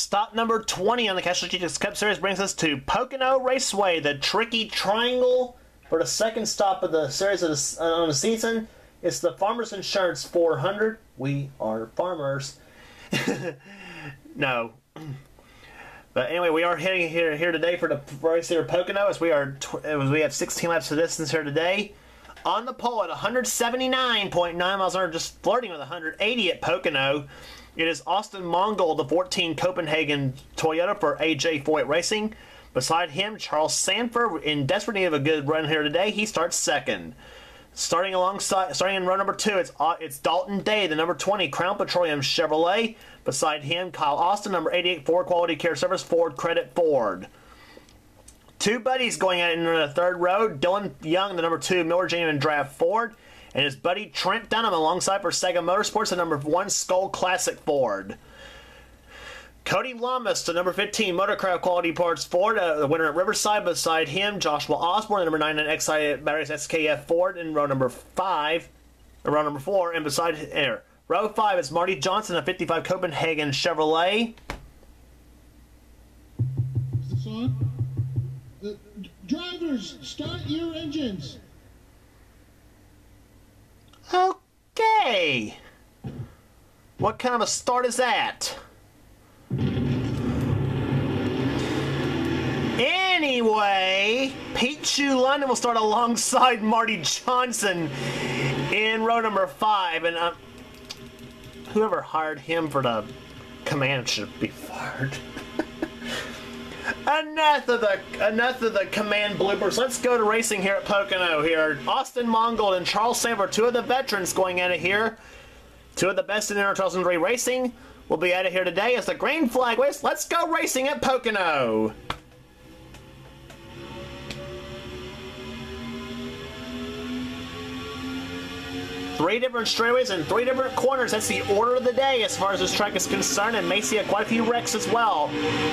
Stop number 20 on the Castrol GTX Cup Series brings us to Pocono Raceway, the tricky triangle for the second stop of the series on the season. It's the Farmers Insurance 400. We are farmers. No. But anyway, we are heading here today for the race here at Pocono, as we have 16 laps of distance here today. On the pole at 179.9 miles an hour, just flirting with 180 at Pocono. It is Austin Mongol, the 14 Copenhagen Toyota for AJ Foyt Racing. Beside him, Charles Sanford, in desperate need of a good run here today. He starts second. Starting in row number 2, it's Dalton Day, the number 20 Crown Petroleum Chevrolet. Beside him, Kyle Austin, number 88 Ford Quality Care Service Ford Credit Ford. Two buddies going at it in the third row. Dylan Young, the number 2 Miller Genuine Draft Ford, and his buddy Trent Dunham alongside for Sega Motorsports, the number 1 Skull Classic Ford. Cody Lamas, the number 15 Motorcraft Quality Parts Ford, the winner at Riverside. Beside him, Joshua Osborne, the number 9 XI Batteries SKF Ford in row number 4. And beside row 5 is Marty Johnson, a 55 Copenhagen Chevrolet. Is this on? Drivers, start your engines. Okay. What kind of a start is that? Anyway, Pete Shue London will start alongside Marty Johnson in row number 5, and whoever hired him for the command should be fired. Enough of the command bloopers. Let's go to racing here at Pocono. Here, Austin Mongol and Charles Sanford, two of the veterans going at it here. Two of the best in Inter 2003 racing will be at it here today as the green flag waves. Let's go racing at Pocono. Three different straightaways and 3 different corners. That's the order of the day as far as this track is concerned, and may see quite a few wrecks as well.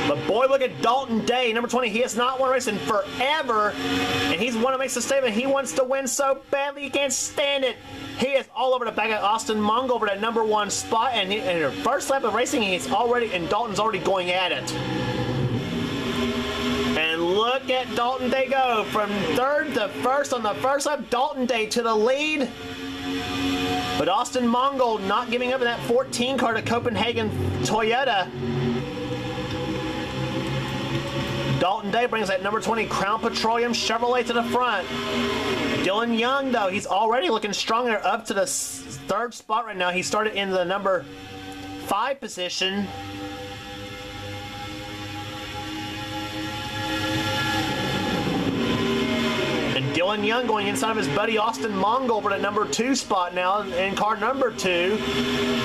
But boy, look at Dalton Day, number 20. He has not won a race in forever, and he's one who makes a statement. He wants to win so badly he can't stand it. He is all over the back of Austin Mongol over that number 1 spot, and in the first lap of racing, Dalton's already going at it. And look at Dalton Day go from 3rd to 1st on the first lap. Dalton Day to the lead. But Austin Mongol not giving up in that 14 car to Copenhagen Toyota. Dalton Day brings that number 20 Crown Petroleum Chevrolet to the front. Dylan Young, though, he's already looking stronger up to the 3rd spot right now. He started in the number 5 position. Dylan Young going inside of his buddy Austin Mongol for the number 2 spot now in car number 2.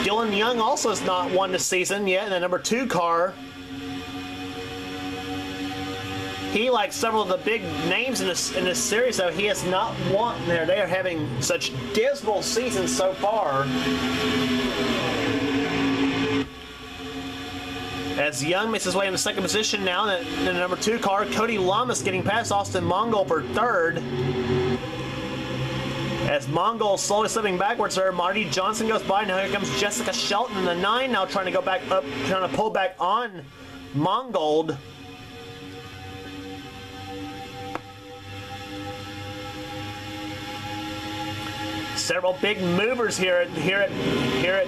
Dylan Young also has not won the season yet in the number 2 car. He, like several of the big names in this series, though, he has not won there. They are having such dismal seasons so far. As Young makes his way into 2nd position now in the number 2 car, Cody Lamas getting past Austin Mongol for 3rd. As Mongol slowly slipping backwards there, Marty Johnson goes by. Now here comes Jessica Shelton in the 9, now trying to go back up, trying to pull back on Mongol. Several big movers here at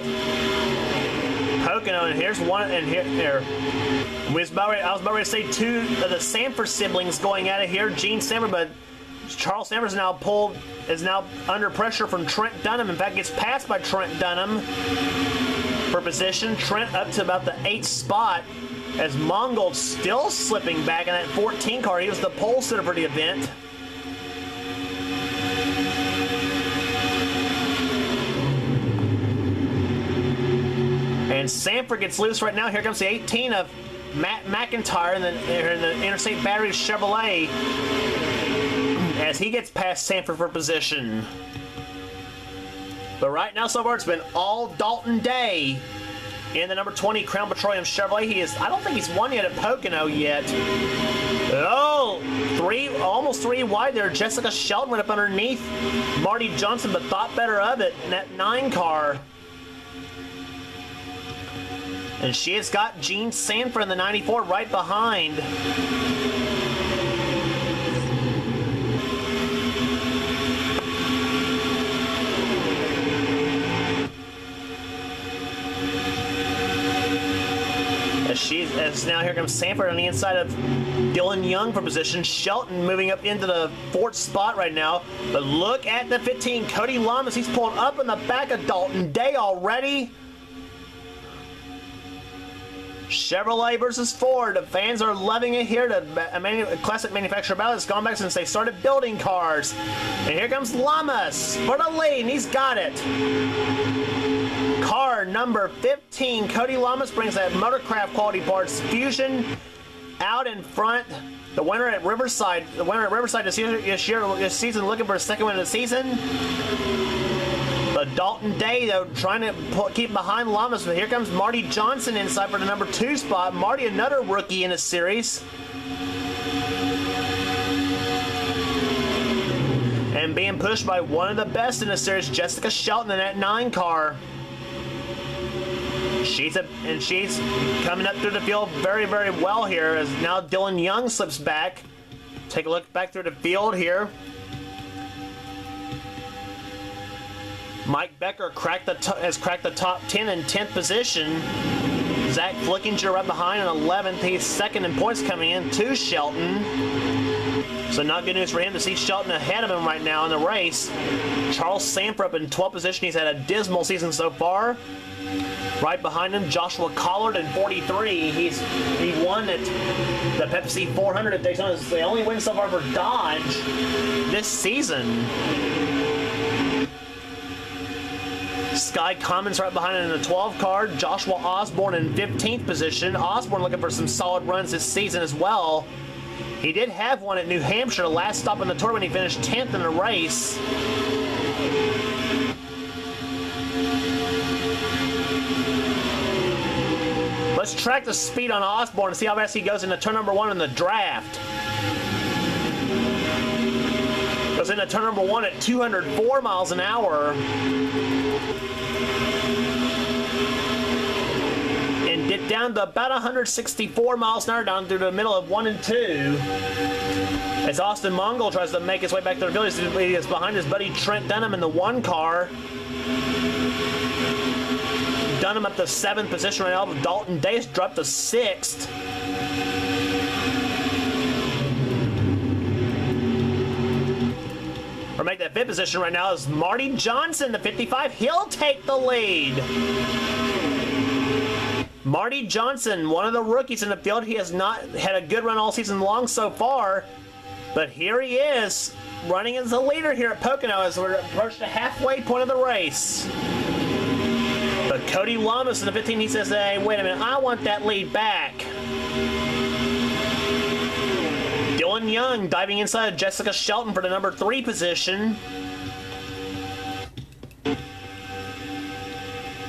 Pocono, and here's one, and here. I was about ready to say 2 of the Sanford siblings going at it here. Gene Sanford, but Charles Sanford is now under pressure from Trent Dunham. In fact, gets passed by Trent Dunham for position. Trent up to about the 8th spot as Mongol still slipping back in that 14 car. He was the pole sitter for the event. And Sanford gets loose right now. Here comes the 18 of Matt McIntyre in the Interstate Batteries Chevrolet as he gets past Sanford for position. But right now, so far, it's been all Dalton Day in the number 20 Crown Petroleum Chevrolet. I don't think he's won yet at Pocono yet. Oh, almost 3 wide there. Jessica Shelton went up underneath Marty Johnson, but thought better of it in that 9 car. And she has got Gene Sanford in the 94 right behind. As now here comes Sanford on the inside of Dylan Young for position. Shelton moving up into the 4th spot right now. But look at the 15, Cody Lamas. He's pulling up in the back of Dalton Day already. Chevrolet versus Ford. The fans are loving it here. The classic manufacturer battle has gone back since they started building cars. And here comes Lamas for the lead, and he's got it. Car number 15, Cody Lamas brings that Motorcraft Quality Parts Fusion out in front. The winner at Riverside this season looking for a second win of the season. But Dalton Day, though, trying to keep behind Lamas. But here comes Marty Johnson inside for the number 2 spot. Marty, another rookie in the series. And being pushed by one of the best in the series, Jessica Shelton in that 9 car. She's coming up through the field very, very well here as now Dylan Young slips back. Take a look back through the field here. Mike Becker has cracked the top 10 in 10th position. Zach Flickinger right behind in 11th. He's second in points coming in to Shelton. So not good news for him to see Shelton ahead of him right now in the race. Charles Sanford up in 12th position. He's had a dismal season so far. Right behind him, Joshua Collard in 43. He won at the Pepsi 400 at Daytona. It's the only win so far for Dodge this season. Sky Commons right behind him in the 12 car. Joshua Osborne in 15th position. Osborne looking for some solid runs this season as well. He did have one at New Hampshire, the last stop in the tour when he finished 10th in the race. Let's track the speed on Osborne and see how fast he goes into turn number 1 in the draft. Goes into turn number 1 at 204 miles an hour. And get down to about 164 miles an hour down through the middle of 1 and 2. As Austin Mongol tries to make his way back to the field, he is behind his buddy Trent Dunham in the 1 car. Dunham up to 7th position right now, with Dalton Dace dropped to 6th. Or make that 5th position right now is Marty Johnson, the 55. He'll take the lead. Marty Johnson, one of the rookies in the field. He has not had a good run all season long so far, but here he is running as the leader here at Pocono as we're approaching the halfway point of the race. But Cody Lamas in the 15, he says, hey, wait a minute, I want that lead back. Dylan Young diving inside of Jessica Shelton for the number 3 position.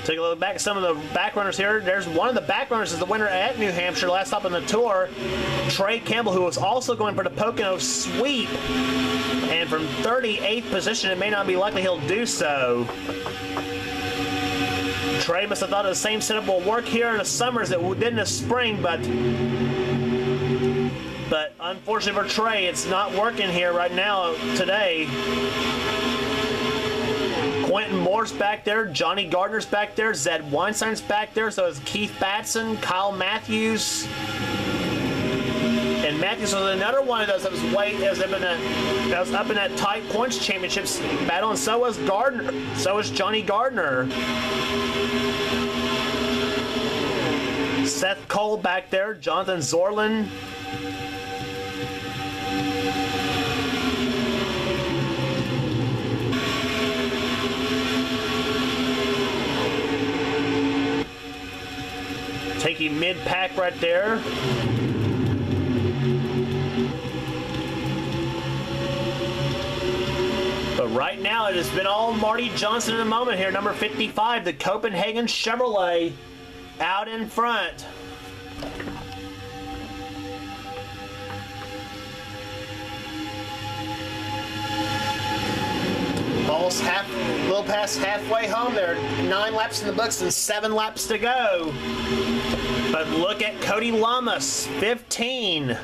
Take a look back at some of the back runners here. There's one of the back runners is the winner at New Hampshire, last stop on the tour. Trey Campbell, who was also going for the Pocono sweep. And from 38th position, it may not be likely he'll do so. Trey must have thought the same setup will work here in the summer as it did in the spring, but unfortunately for Trey, it's not working here right now today. Quentin Moore's back there, Johnny Gardner's back there, Zed Weinstein's back there, so is Keith Batson, Kyle Matthews. And Matthews was another one of those that was up in that tight points championships battle, and so was Gardner. So was Johnny Gardner. Seth Cole back there, Jonathan Zorlin. Taking mid-pack right there. But right now, it has been all Marty Johnson in a moment here. Number 55, the Copenhagen Chevrolet, out in front. Paul little past halfway home. There are 9 laps in the books and 7 laps to go. But look at Cody Lamas, 15.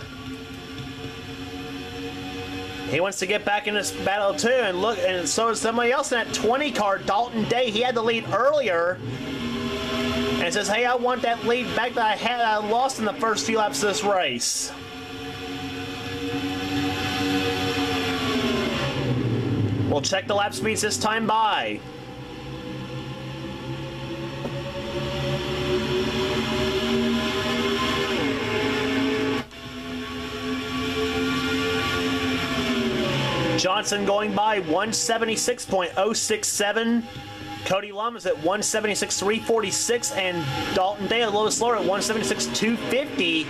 He wants to get back in this battle too, and look, and so is somebody else in that 20 car, Dalton Day. He had the lead earlier, and says, "Hey, I want that lead back that I lost in the first few laps of this race." We'll check the lap speeds this time by. Johnson going by 176.067. Cody Lamas at 176.346, and Dalton Day a little slower at 176.250.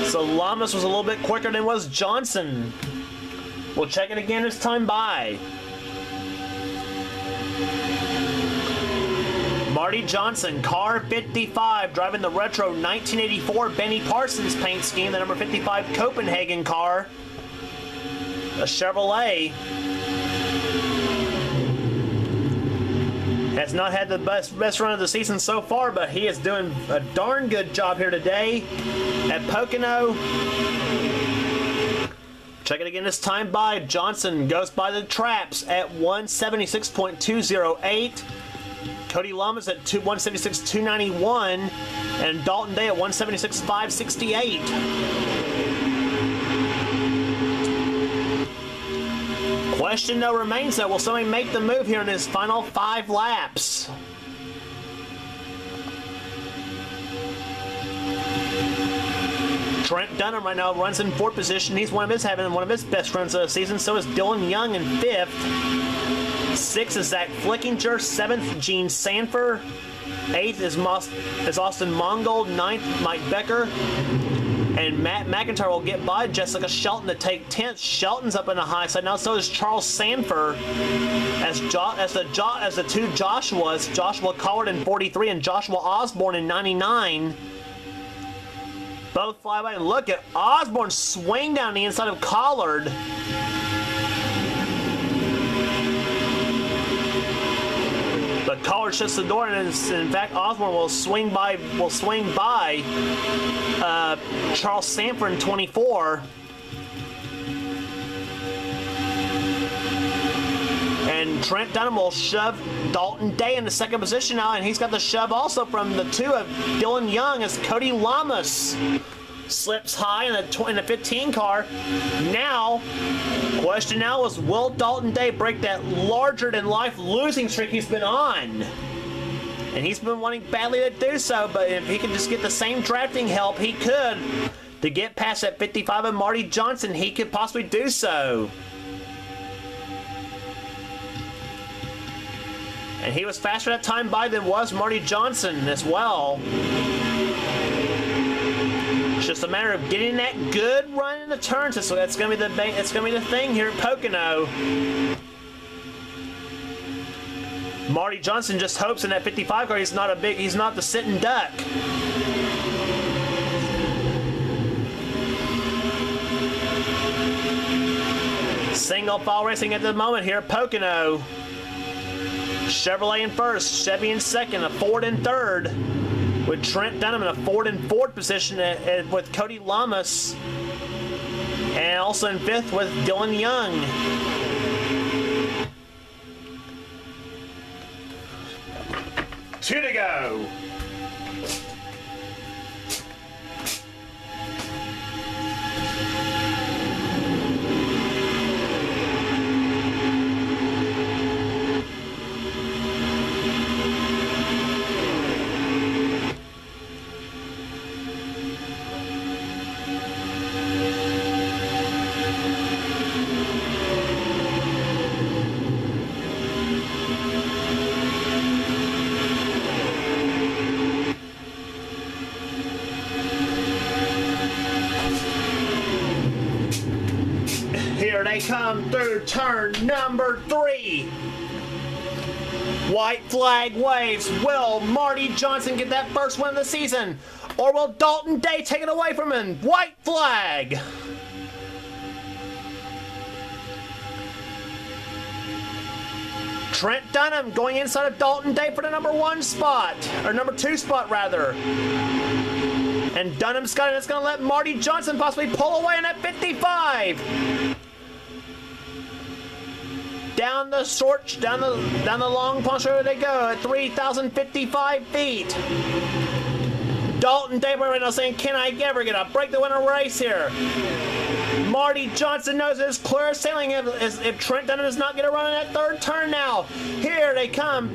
So Lamas was a little bit quicker than was Johnson. We'll check it again this time by. Marty Johnson, car 55, driving the retro 1984 Benny Parsons paint scheme, the number 55 Copenhagen car, a Chevrolet. Has not had the best run of the season so far, but he is doing a darn good job here today at Pocono. Check it again this time by. Johnson goes by the traps at 176.208. Cody Lamas at 176.291, and Dalton Day at 176.568. Question though remains though, will somebody make the move here in his final 5 laps? Trent Dunham right now runs in 4th position. He's having one of his best runs of the season. So is Dylan Young in 5th. 6th is Zach Flickinger. 7th, Gene Sanford. 8th is Austin Mongold. 9th, Mike Becker. And Matt McIntyre will get by Jessica Shelton to take 10th. Shelton's up in the high side now. So is Charles Sanford. As the two Joshuas, Joshua Collard in 43 and Joshua Osborne in 99. Both fly by, and look at Osborne swing down the inside of Collard. But Collard shuts the door, and in fact Osborne will swing by Charles Sanford in 24. And Trent Dunham will shove Dalton Day into 2nd position now, and he's got the shove also from the 2 of Dylan Young as Cody Lamas slips high in the 15 car. Now, question now is, will Dalton Day break that larger-than-life losing streak he's been on? And he's been wanting badly to do so, but if he can just get the same drafting help he could to get past that 55 of Marty Johnson, he could possibly do so. And he was faster that time by than was Marty Johnson as well. It's just a matter of getting that good run in the turns. So that's going to be the thing here at Pocono. Marty Johnson just hopes in that 55 car he's not the sitting duck. Single file racing at the moment here at Pocono. Chevrolet in 1st, Chevy in 2nd, a Ford in 3rd, with Trent Dunham in a Ford in 4th position with Cody Lamas, and also in 5th with Dylan Young. Two to go. Here they come through turn number 3. White flag waves. Will Marty Johnson get that first win of the season? Or will Dalton Day take it away from him? White flag. Trent Dunham going inside of Dalton Day for the number 1 spot, or number 2 spot rather. And Dunham's got it. That's going to let Marty Johnson possibly pull away in at 55. Down the short, down the long punch road they go at 3,055 feet. Dalton Day right now saying, can I ever get a break the winner race here? Marty Johnson knows it's clear sailing if Trent Dunham is not going to run in that 3rd turn now. Here they come.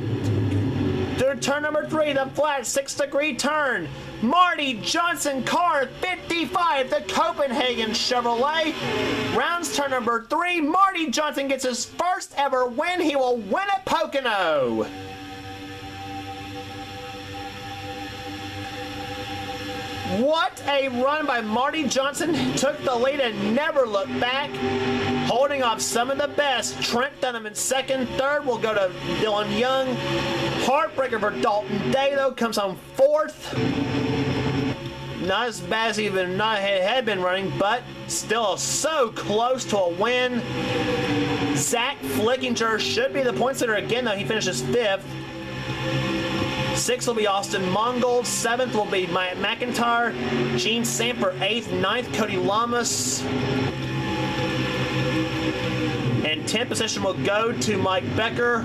Third turn number 3, the flat 6-degree turn. Marty Johnson car 55, the Copenhagen Chevrolet. Rounds turn number 3. Marty Johnson gets his first ever win. He will win at Pocono. What a run by Marty Johnson. Took the lead and never looked back. Holding off some of the best. Trent Dunham in 2nd. 3rd will go to Dylan Young. Heartbreaker for Dalton Day, though, comes home 4th. Not as bad as he had been running, but still so close to a win. Zach Flickinger should be the points leader again, though. He finishes 5th. 6th will be Austin Mongold. 7th will be Matt McIntyre. Gene Samper 8th. 9th, Cody Lamas. And 10th position will go to Mike Becker.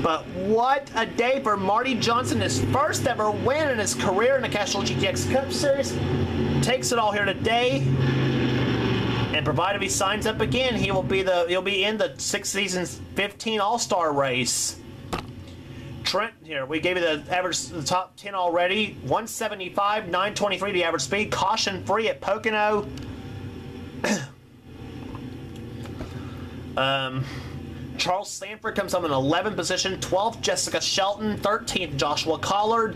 But what a day for Marty Johnson. His first ever win in his career in the Castrol GTX Cup Series. Takes it all here today. And provided he signs up again, he'll be in the 6 seasons 15 All-Star race. Trent here, we gave you the average, the top 10 already. 175, 923 the average speed, caution free at Pocono. Charles Sanford comes home in 11th position. 12th, Jessica Shelton. 13th, Joshua Collard.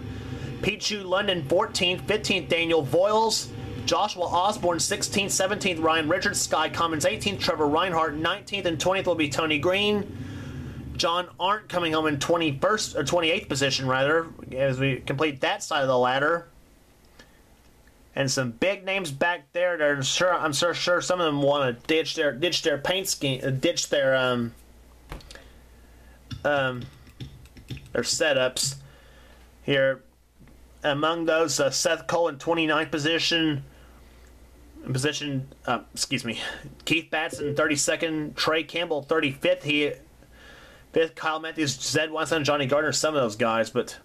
Pichu London 14th. 15th, Daniel Voiles. Joshua Osborne 16th, 17th, Ryan Richards. Sky Commons 18th, Trevor Reinhardt 19th, and 20th will be Tony Green. John Arndt coming home in 21st or 28th position rather, as we complete that side of the ladder. And some big names back there. I'm sure some of them want to ditch their paint scheme, ditch their setups here. Among those, Seth Cole in 29th position. Keith Batson 32nd, Trey Campbell 35th. 5th, Kyle Matthews, Zed Weinstein, Johnny Gardner, some of those guys, but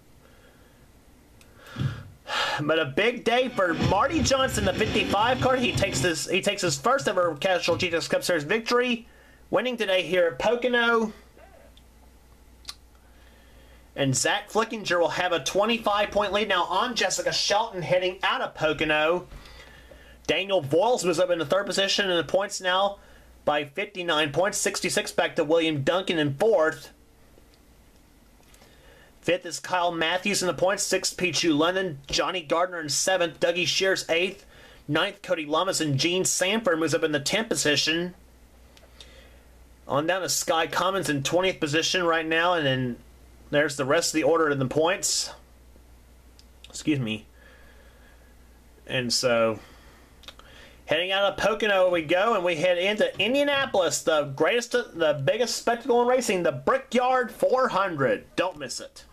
a big day for Marty Johnson, the 55 car. He takes his first ever Castrol GTX Cup Series victory, winning today here at Pocono. And Zach Flickinger will have a 25-point lead now on Jessica Shelton heading out of Pocono. Daniel Voiles was up in the 3rd position in the points now by 59 points. 66 back to William Duncan in 4th. 5th is Kyle Matthews in the points. 6th, Pichu London. Johnny Gardner in 7th. Dougie Shears 8th. 9th, Cody Lamas, and Gene Sanford moves up in the 10th position. On down to Sky Commons in 20th position right now, and then there's the rest of the order in the points. Excuse me. And so, heading out of Pocono we go, and we head into Indianapolis, the biggest spectacle in racing, the Brickyard 400. Don't miss it.